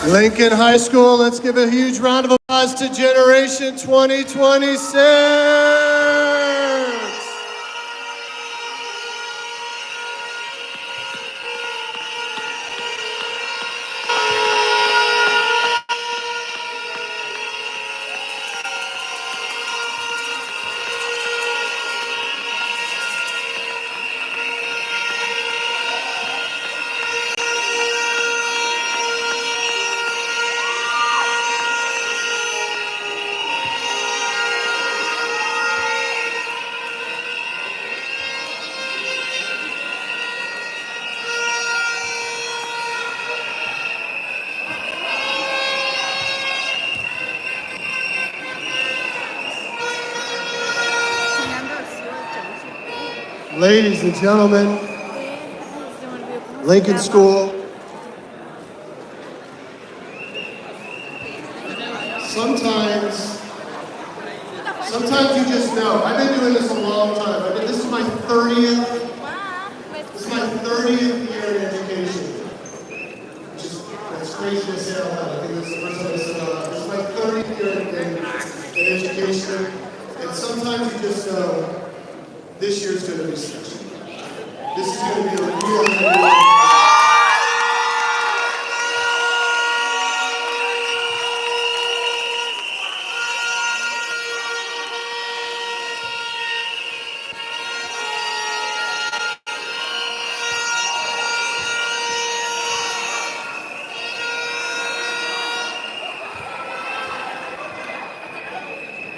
Lincoln High School, let's give a huge round of applause to Generation 2026. Ladies and gentlemen, Lincoln School, sometimes you just know. I've been doing this a long time. This is my 30th year in education. That's crazy to say out loud. I think that's the first time I said out loud. This is my 30th year in education, and sometimes you just know this year's going to be special. This is going to be a real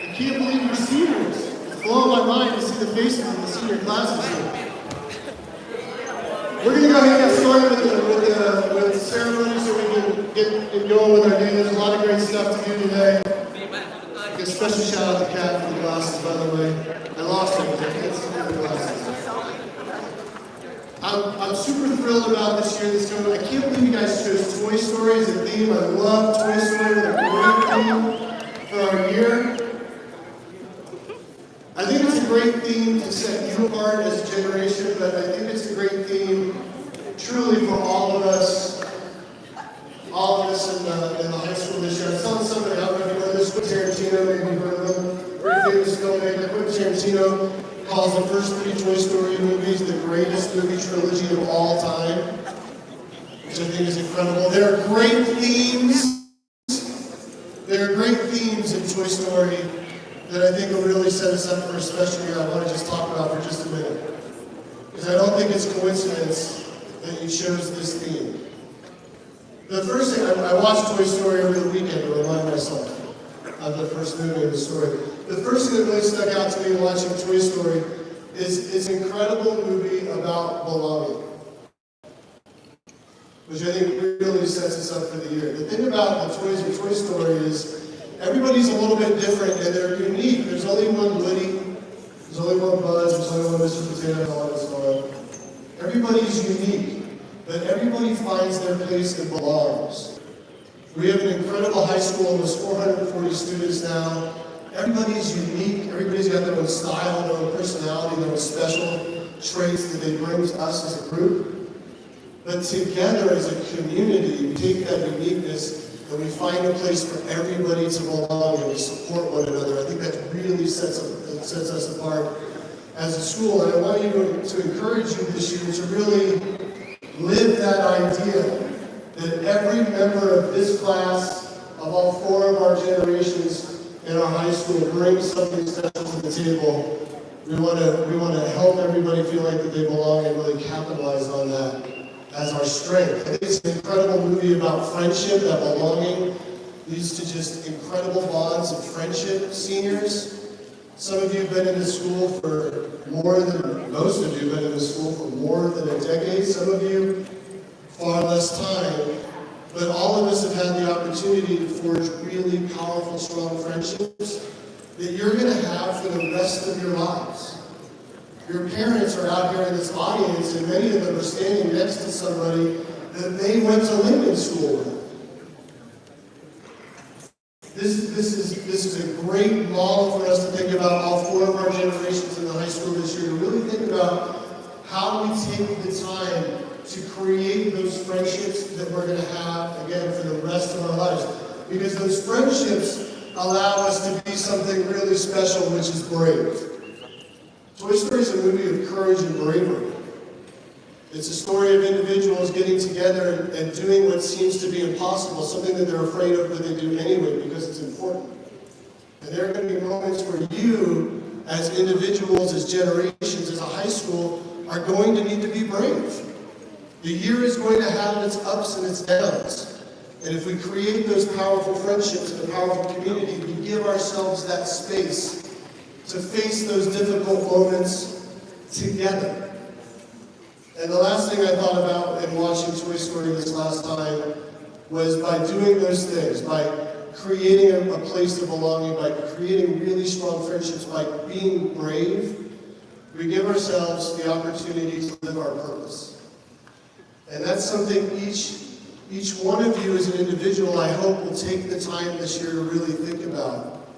I can't believe you're seniors. It's blowing my mind to see the faces of the senior classes here. We're going to go ahead and get started with the ceremony so we can get going with our day. There's a lot of great stuff to do today. A special shout out to Kat for the glasses, by the way. I lost them, but I can't see the glasses. I'm super thrilled about this year that's coming. I can't believe you guys chose Toy Story as a theme. I love Toy Story. It's a great theme for our year. I think it's a great theme to set you apart as a generation, but I think it's a great theme truly for all of us in the high school this year. I was telling somebody, I don't know if you know this, Quentin Tarantino, maybe you've heard of him, very famous filmmaker. Quentin Tarantino calls the first 3 Toy Story movies the greatest movie trilogy of all time, which I think is incredible. There are great themes in Toy Story that I think will really set us up for a special year I want to just talk about for just a minute. Because I don't think it's coincidence that you chose this theme. The first thing, I watched Toy Story over the weekend to remind myself of the first movie of the story. The first thing that really stuck out to me watching Toy Story is it's an incredible movie about belonging, which I think really sets us up for the year. The thing about the toys in Toy Story is everybody's a little bit different and they're unique. There's only one Woody, there's only one Buzz, there's only one Mr. Potato Head and so on. Everybody's unique, but everybody finds their place and belongs. We have an incredible high school with 440 students now. Everybody's unique, everybody's got their own style, their own personality, their own special traits that they bring to us as a group. But together as a community, we take that uniqueness and we find a place for everybody to belong and we support one another. I think that really sets us apart as a school. And I want you to encourage you this year to really live that idea that every member of this class, of all 4 of our generations in our high school, brings something special to the table. We want to help everybody feel like that they belong and really capitalize on that as our strength. I think it's an incredible movie about friendship. That belonging leads to just incredible bonds of friendship. Seniors, some of you have been in this school for most of you have been in this school for more than a decade. Some of you, far less time. But all of us have had the opportunity to forge really powerful, strong friendships that you're going to have for the rest of your lives. Your parents are out here in this audience, and many of them are standing next to somebody that they went to Lincoln School with. This is a great model for us to think about all 4 of our generations in the high school this year, to really think about how we take the time to create those friendships that we're going to have, again, for the rest of our lives. Because those friendships allow us to be something really special, which is brave. Toy Story is a movie of courage and bravery. It's a story of individuals getting together and doing what seems to be impossible, something that they're afraid of, but they do anyway because it's important. And there are going to be moments where you, as individuals, as generations, as a high school, are going to need to be brave. The year is going to have its ups and its downs. And if we create those powerful friendships and a powerful community, we give ourselves that space to face those difficult moments together. And the last thing I thought about in watching Toy Story this last time was by doing those things, by creating a place of belonging, by creating really strong friendships, by being brave, we give ourselves the opportunity to live our purpose. And that's something each one of you as an individual, I hope, will take the time this year to really think about.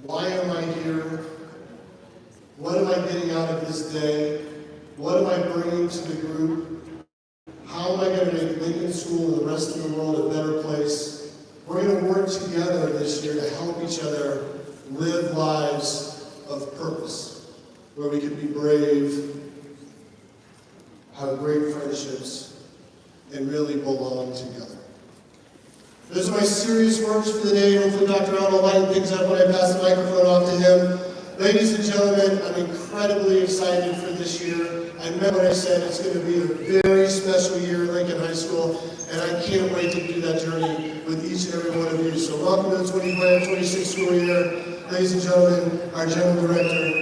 Why am I here? What am I getting out of this day? What am I bringing to the group? How am I going to make Lincoln School and the rest of the world a better place? We're going to work together this year to help each other live lives of purpose, where we can be brave, have great friendships, and really belong together. Those are my serious words for the day. Hopefully Dr. Allen will lighten things up when I pass the microphone off to him. Ladies and gentlemen, I'm incredibly excited for this year. I meant what I said. It's going to be a very special year at Lincoln High School, and I can't wait to do that journey with each and every one of you. So welcome to the 25-26 school year. Ladies and gentlemen, our General Director,